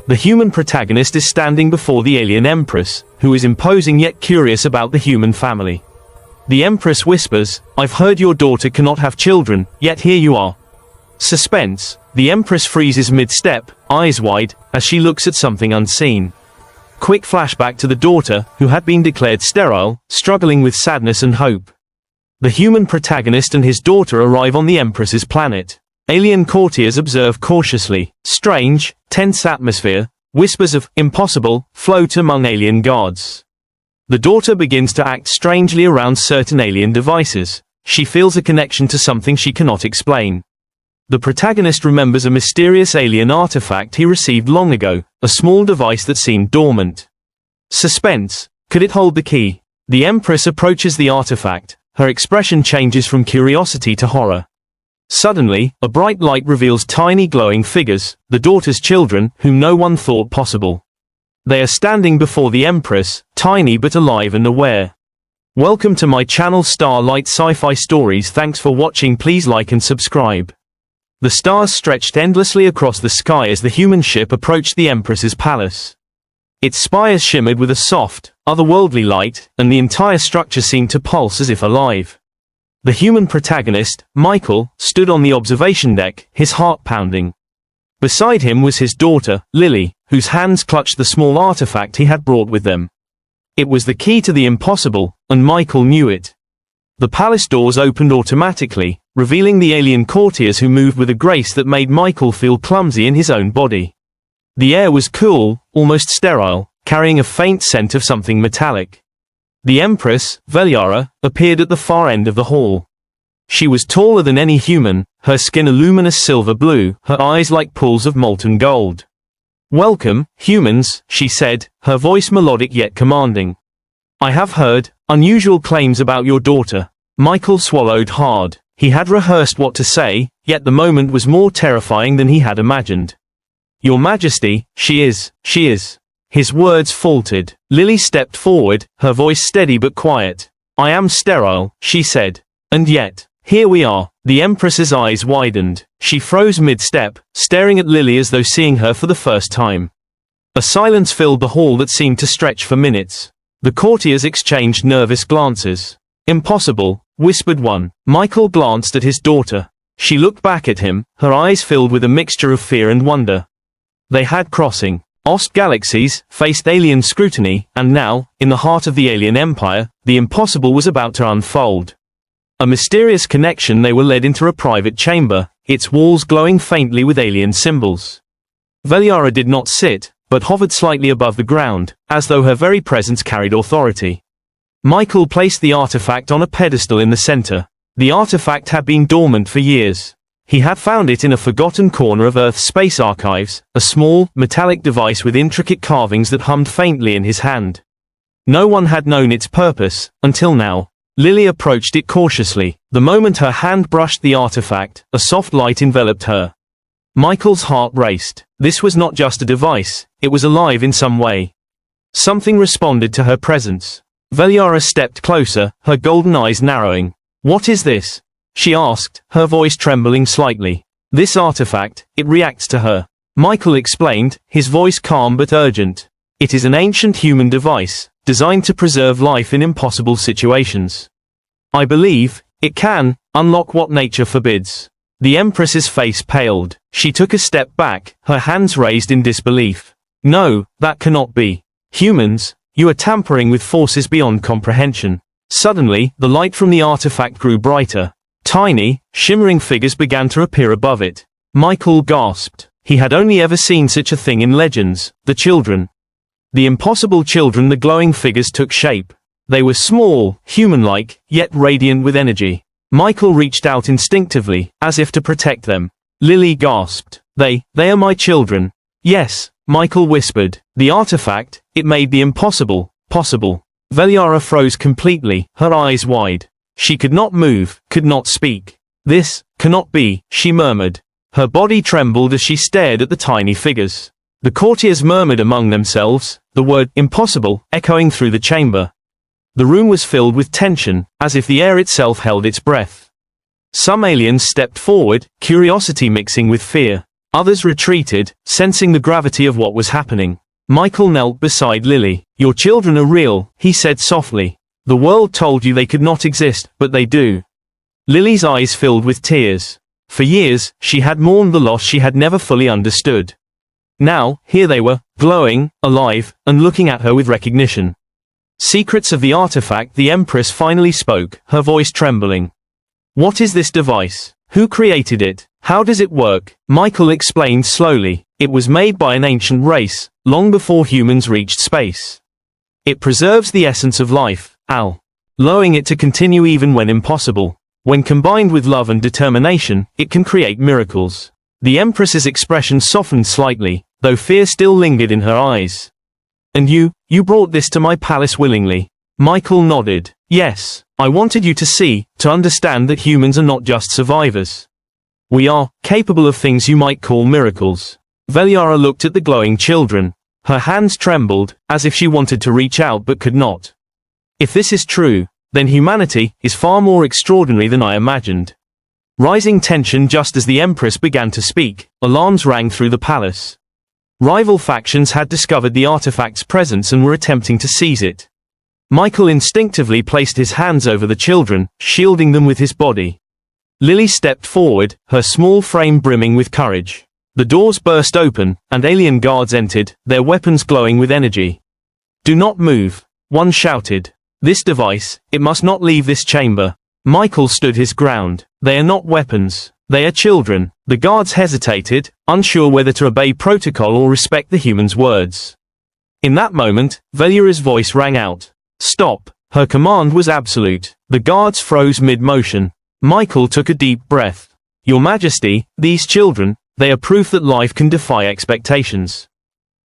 The human protagonist is standing before the alien Empress, who is imposing yet curious about the human family. The Empress whispers, "I've heard your daughter cannot have children, yet here you are." Suspense. The Empress freezes mid-step, eyes wide, as she looks at something unseen. Quick flashback to the daughter, who had been declared sterile, struggling with sadness and hope. The human protagonist and his daughter arrive on the Empress's planet. Alien courtiers observe cautiously. Strange, tense atmosphere, whispers of "impossible" float among alien guards. The daughter begins to act strangely around certain alien devices. She feels a connection to something she cannot explain. The protagonist remembers a mysterious alien artifact he received long ago, a small device that seemed dormant. Suspense. Could it hold the key? The Empress approaches the artifact. Her expression changes from curiosity to horror. Suddenly, a bright light reveals tiny glowing figures, the daughter's children, whom no one thought possible. They are standing before the Empress, tiny but alive and aware. Welcome to my channel Starlight Sci-Fi Stories. Thanks for watching. Please like and subscribe. The stars stretched endlessly across the sky as the human ship approached the Empress's palace. Its spires shimmered with a soft, otherworldly light, and the entire structure seemed to pulse as if alive. The human protagonist, Michael, stood on the observation deck, his heart pounding. Beside him was his daughter, Lily, whose hands clutched the small artifact he had brought with them. It was the key to the impossible, and Michael knew it. The palace doors opened automatically, revealing the alien courtiers who moved with a grace that made Michael feel clumsy in his own body. The air was cool, almost sterile, carrying a faint scent of something metallic. The Empress, Veliara, appeared at the far end of the hall. She was taller than any human, her skin a luminous silver blue, her eyes like pools of molten gold. "Welcome, humans," she said, her voice melodic yet commanding. "I have heard unusual claims about your daughter." Michael swallowed hard. He had rehearsed what to say, yet the moment was more terrifying than he had imagined. "Your Majesty, she is. His words faltered. Lily stepped forward, her voice steady but quiet. "I am sterile," she said. "And yet, here we are." The Empress's eyes widened. She froze mid-step, staring at Lily as though seeing her for the first time. A silence filled the hall that seemed to stretch for minutes. The courtiers exchanged nervous glances. "Impossible," whispered one. Michael glanced at his daughter. She looked back at him, her eyes filled with a mixture of fear and wonder. They had crossing galaxies, faced alien scrutiny, and now, in the heart of the alien empire, the impossible was about to unfold. A mysterious connection. They were led into a private chamber, its walls glowing faintly with alien symbols. Veliara did not sit, but hovered slightly above the ground, as though her very presence carried authority. Michael placed the artifact on a pedestal in the center. The artifact had been dormant for years. He had found it in a forgotten corner of Earth's space archives, a small, metallic device with intricate carvings that hummed faintly in his hand. No one had known its purpose, until now. Lily approached it cautiously. The moment her hand brushed the artifact, a soft light enveloped her. Michael's heart raced. This was not just a device, it was alive in some way. Something responded to her presence. Veliara stepped closer, her golden eyes narrowing. "What is this?" she asked, her voice trembling slightly. "This artifact, it reacts to her." Michael explained, his voice calm but urgent. "It is an ancient human device, designed to preserve life in impossible situations. I believe it can unlock what nature forbids." The Empress's face paled. She took a step back, her hands raised in disbelief. "No, that cannot be. Humans, you are tampering with forces beyond comprehension." Suddenly, the light from the artifact grew brighter. Tiny, shimmering figures began to appear above it. Michael gasped. He had only ever seen such a thing in legends, the children. The impossible children. The glowing figures took shape. They were small, human-like, yet radiant with energy. Michael reached out instinctively, as if to protect them. Lily gasped. They are my children." "Yes," Michael whispered. "The artifact, it made the impossible, possible." Veliara froze completely, her eyes wide. She could not move, could not speak. "This cannot be," she murmured. Her body trembled as she stared at the tiny figures. The courtiers murmured among themselves, the word "impossible" echoing through the chamber. The room was filled with tension, as if the air itself held its breath. Some aliens stepped forward, curiosity mixing with fear. Others retreated, sensing the gravity of what was happening. Michael knelt beside Lily. "Your children are real," he said softly. "The world told you they could not exist, but they do." Lily's eyes filled with tears. For years, she had mourned the loss she had never fully understood. Now, here they were, glowing, alive, and looking at her with recognition. "Secrets of the artifact," the Empress finally spoke, her voice trembling. "What is this device? Who created it? How does it work?" Michael explained slowly. "It was made by an ancient race, long before humans reached space. It preserves the essence of life, allowing it to continue even when impossible. When combined with love and determination, it can create miracles." The Empress's expression softened slightly, though fear still lingered in her eyes. "And you brought this to my palace willingly?" Michael nodded. "Yes, I wanted you to see, to understand that humans are not just survivors. We are capable of things you might call miracles." Veliara looked at the glowing children. Her hands trembled, as if she wanted to reach out but could not. "If this is true, then humanity is far more extraordinary than I imagined." Rising tension just as the Empress began to speak, alarms rang through the palace. Rival factions had discovered the artifact's presence and were attempting to seize it. Michael instinctively placed his hands over the children, shielding them with his body. Lily stepped forward, her small frame brimming with courage. The doors burst open, and alien guards entered, their weapons glowing with energy. "Do not move," one shouted. "This device, it must not leave this chamber." Michael stood his ground. "They are not weapons. They are children." The guards hesitated, unsure whether to obey protocol or respect the human's words. In that moment, Veliara's voice rang out. "Stop." Her command was absolute. The guards froze mid-motion. Michael took a deep breath. "Your Majesty, these children, they are proof that life can defy expectations.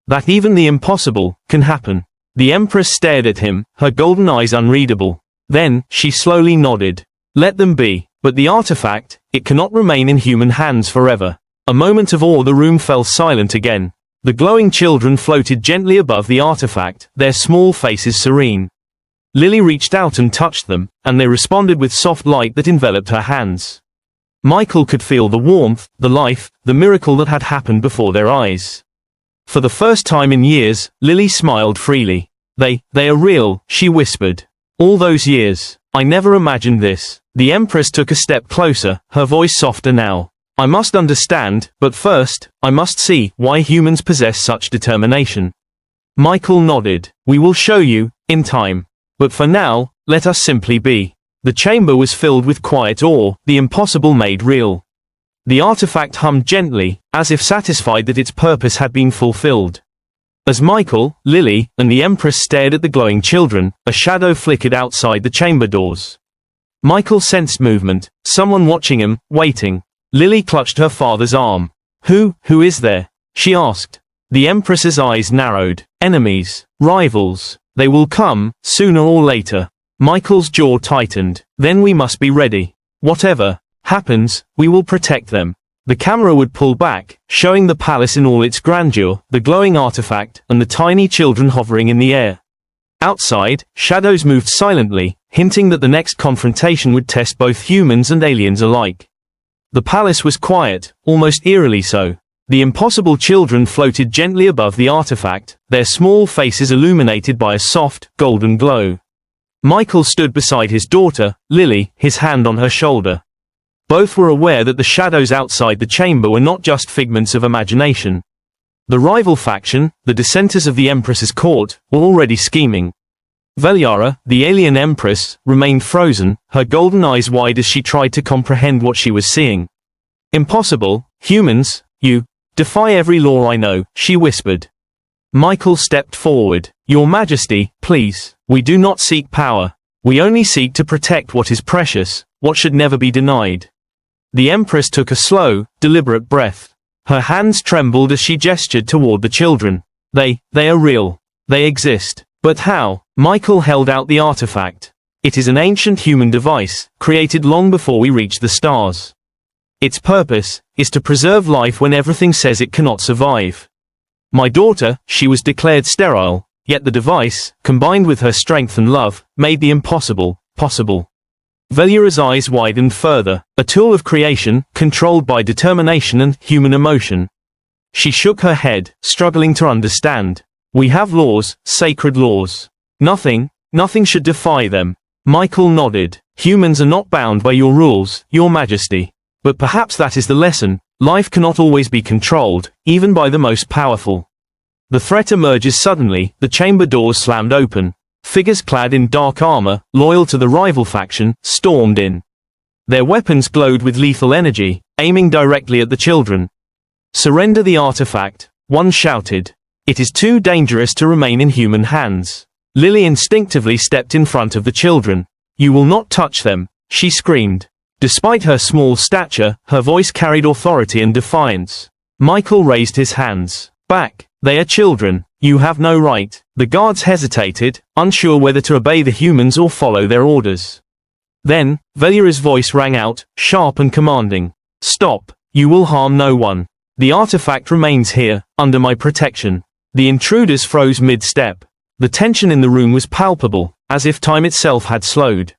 That even the impossible can happen." The Empress stared at him, her golden eyes unreadable. Then, she slowly nodded. "Let them be. But the artifact, it cannot remain in human hands forever." A moment of awe, the room fell silent again. The glowing children floated gently above the artifact, their small faces serene. Lily reached out and touched them, and they responded with soft light that enveloped her hands. Michael could feel the warmth, the life, the miracle that had happened before their eyes. For the first time in years, Lily smiled freely. They are real," she whispered. "All those years, I never imagined this." The Empress took a step closer, her voice softer now. "I must understand, but first, I must see why humans possess such determination." Michael nodded. "We will show you, in time. But for now, let us simply be." The chamber was filled with quiet awe, the impossible made real. The artifact hummed gently, as if satisfied that its purpose had been fulfilled. As Michael, Lily, and the Empress stared at the glowing children, a shadow flickered outside the chamber doors. Michael sensed movement, someone watching him, waiting. Lily clutched her father's arm. Who is there?" she asked. The Empress's eyes narrowed. "Enemies, rivals. They will come, sooner or later." Michael's jaw tightened. "Then we must be ready. Whatever happens, we will protect them." The camera would pull back, showing the palace in all its grandeur, the glowing artifact, and the tiny children hovering in the air. Outside, shadows moved silently, hinting that the next confrontation would test both humans and aliens alike. The palace was quiet, almost eerily so. The impossible children floated gently above the artifact, their small faces illuminated by a soft, golden glow. Michael stood beside his daughter, Lily, his hand on her shoulder. Both were aware that the shadows outside the chamber were not just figments of imagination. The rival faction, the dissenters of the Empress's court, were already scheming. Veliara, the alien Empress, remained frozen, her golden eyes wide as she tried to comprehend what she was seeing. "Impossible, humans, you defy every law I know," she whispered. Michael stepped forward. "Your Majesty, please, we do not seek power. We only seek to protect what is precious, what should never be denied." The Empress took a slow, deliberate breath. Her hands trembled as she gestured toward the children. They are real. They exist. But how?" Michael held out the artifact. "It is an ancient human device, created long before we reached the stars. Its purpose is to preserve life when everything says it cannot survive. My daughter, she was declared sterile, yet the device, combined with her strength and love, made the impossible possible." Veliara's eyes widened further. A tool of creation, controlled by determination and human emotion. She shook her head, struggling to understand. We have laws, sacred laws. Nothing should defy them. Michael nodded. Humans are not bound by your rules, Your Majesty. But perhaps that is the lesson. Life cannot always be controlled, even by the most powerful. The threat emerges suddenly, the chamber doors slammed open. Figures clad in dark armor, loyal to the rival faction, stormed in. Their weapons glowed with lethal energy, aiming directly at the children. Surrender the artifact, one shouted. It is too dangerous to remain in human hands. Lily instinctively stepped in front of the children. You will not touch them, she screamed. Despite her small stature, her voice carried authority and defiance. Michael raised his hands. Back, they are children. You have no right. The guards hesitated, unsure whether to obey the humans or follow their orders. Then, Veliera's voice rang out, sharp and commanding. Stop. You will harm no one. The artifact remains here, under my protection. The intruders froze mid-step. The tension in the room was palpable, as if time itself had slowed.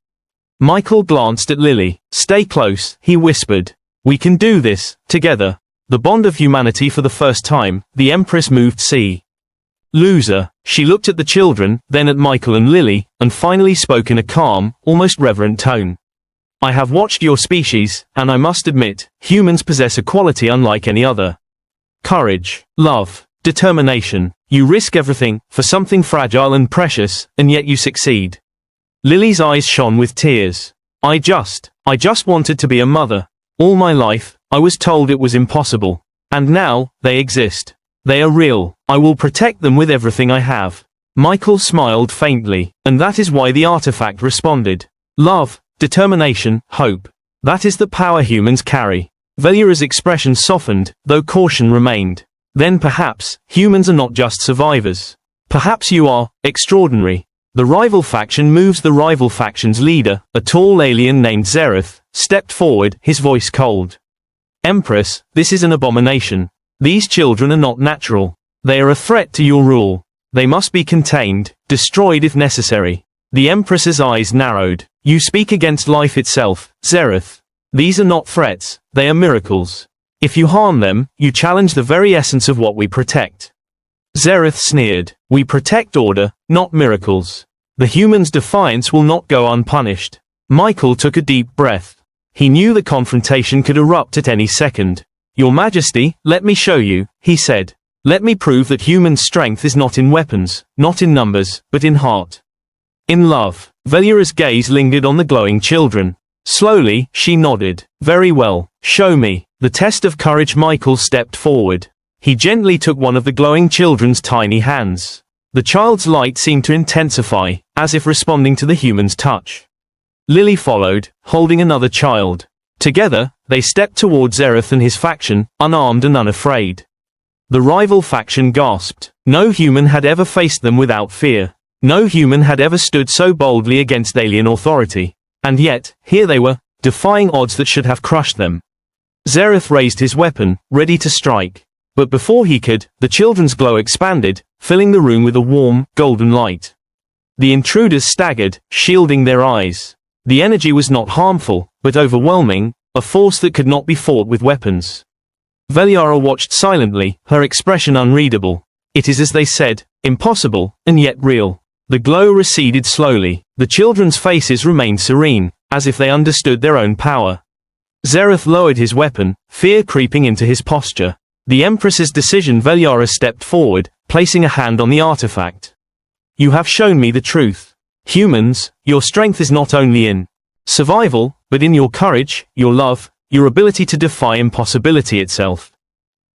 Michael glanced at Lily. Stay close, he whispered. We can do this, together. The bond of humanity. For the first time, the Empress moved. See. Loser. She looked at the children, then at Michael and Lily, and finally spoke in a calm, almost reverent tone. I have watched your species, and I must admit, humans possess a quality unlike any other. Courage, love, determination. You risk everything, for something fragile and precious, and yet you succeed. Lily's eyes shone with tears. I just wanted to be a mother. All my life, I was told it was impossible. And now, they exist. They are real. I will protect them with everything I have. Michael smiled faintly, and that is why the artifact responded. Love, determination, hope. That is the power humans carry. Veliera's expression softened, though caution remained. Then perhaps, humans are not just survivors. Perhaps you are, extraordinary. The rival faction moves. The rival faction's leader, a tall alien named Xerath, stepped forward, his voice cold. Empress, this is an abomination. These children are not natural. They are a threat to your rule. They must be contained, destroyed if necessary. The Empress's eyes narrowed. You speak against life itself, Xerath. These are not threats, they are miracles. If you harm them, you challenge the very essence of what we protect. Xerath sneered. We protect order, not miracles. The humans' defiance will not go unpunished. Michael took a deep breath. He knew the confrontation could erupt at any second. Your Majesty, let me show you, he said. Let me prove that human strength is not in weapons, not in numbers, but in heart. In love. Veliera's gaze lingered on the glowing children. Slowly, she nodded. Very well, show me. The test of courage. Michael stepped forward. He gently took one of the glowing children's tiny hands. The child's light seemed to intensify, as if responding to the human's touch. Lily followed, holding another child. Together, they stepped toward Xerath and his faction, unarmed and unafraid. The rival faction gasped. No human had ever faced them without fear. No human had ever stood so boldly against alien authority. And yet, here they were, defying odds that should have crushed them. Xerath raised his weapon, ready to strike. But before he could, the children's glow expanded, filling the room with a warm, golden light. The intruders staggered, shielding their eyes. The energy was not harmful, but overwhelming, a force that could not be fought with weapons. Veliera watched silently, her expression unreadable. It is as they said, impossible, and yet real. The glow receded slowly. The children's faces remained serene, as if they understood their own power. Xerath lowered his weapon, fear creeping into his posture. The Empress's decision. Veliera stepped forward, placing a hand on the artifact. You have shown me the truth. Humans, your strength is not only in survival, but in your courage, your love, your ability to defy impossibility itself.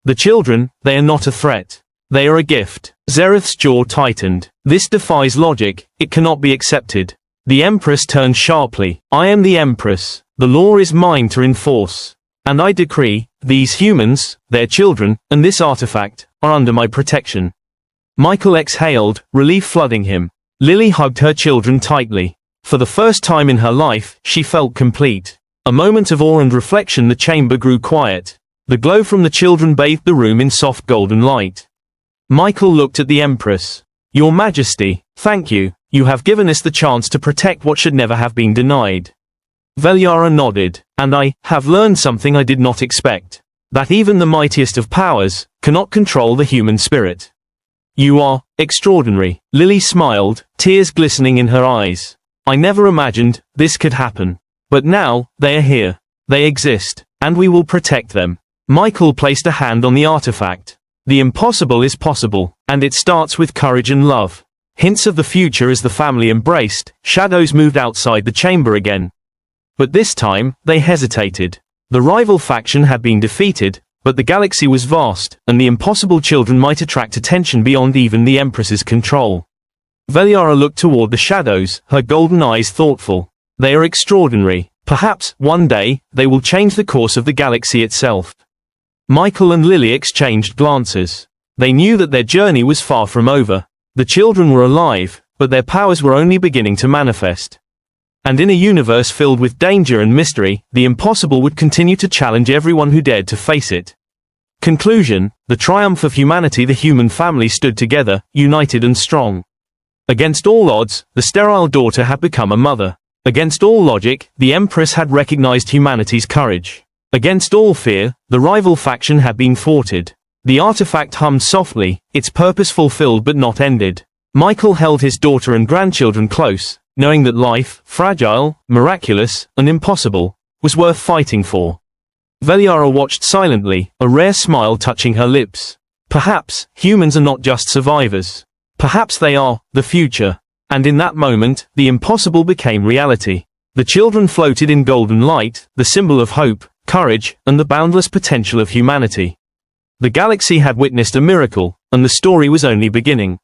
The children, they are not a threat. They are a gift. Xerath's jaw tightened. This defies logic, it cannot be accepted. The Empress turned sharply. I am the Empress. The law is mine to enforce. And I decree, these humans, their children, and this artifact, are under my protection. Michael exhaled, relief flooding him. Lily hugged her children tightly. For the first time in her life, she felt complete. A moment of awe and reflection. The chamber grew quiet. The glow from the children bathed the room in soft golden light. Michael looked at the Empress. Your Majesty, thank you. You have given us the chance to protect what should never have been denied. Veliera nodded. And I have learned something I did not expect. That even the mightiest of powers cannot control the human spirit. You are extraordinary. Lily smiled, tears glistening in her eyes. I never imagined this could happen. But now, they are here. They exist, and we will protect them. Michael placed a hand on the artifact. The impossible is possible, and it starts with courage and love. Hints of the future as the family embraced, shadows moved outside the chamber again. But this time, they hesitated. The rival faction had been defeated, but the galaxy was vast, and the impossible children might attract attention beyond even the Empress's control. Veliara looked toward the shadows, her golden eyes thoughtful. They are extraordinary. Perhaps, one day, they will change the course of the galaxy itself. Michael and Lily exchanged glances. They knew that their journey was far from over. The children were alive, but their powers were only beginning to manifest. And in a universe filled with danger and mystery, the impossible would continue to challenge everyone who dared to face it. Conclusion: the triumph of humanity. The human family stood together, united and strong. Against all odds, the sterile daughter had become a mother. Against all logic, the Empress had recognized humanity's courage. Against all fear, the rival faction had been thwarted. The artifact hummed softly, its purpose fulfilled but not ended. Michael held his daughter and grandchildren close, knowing that life, fragile, miraculous, and impossible, was worth fighting for. Veliara watched silently, a rare smile touching her lips. Perhaps, humans are not just survivors. Perhaps they are the future. And in that moment, the impossible became reality. The children floated in golden light, the symbol of hope, courage, and the boundless potential of humanity. The galaxy had witnessed a miracle, and the story was only beginning.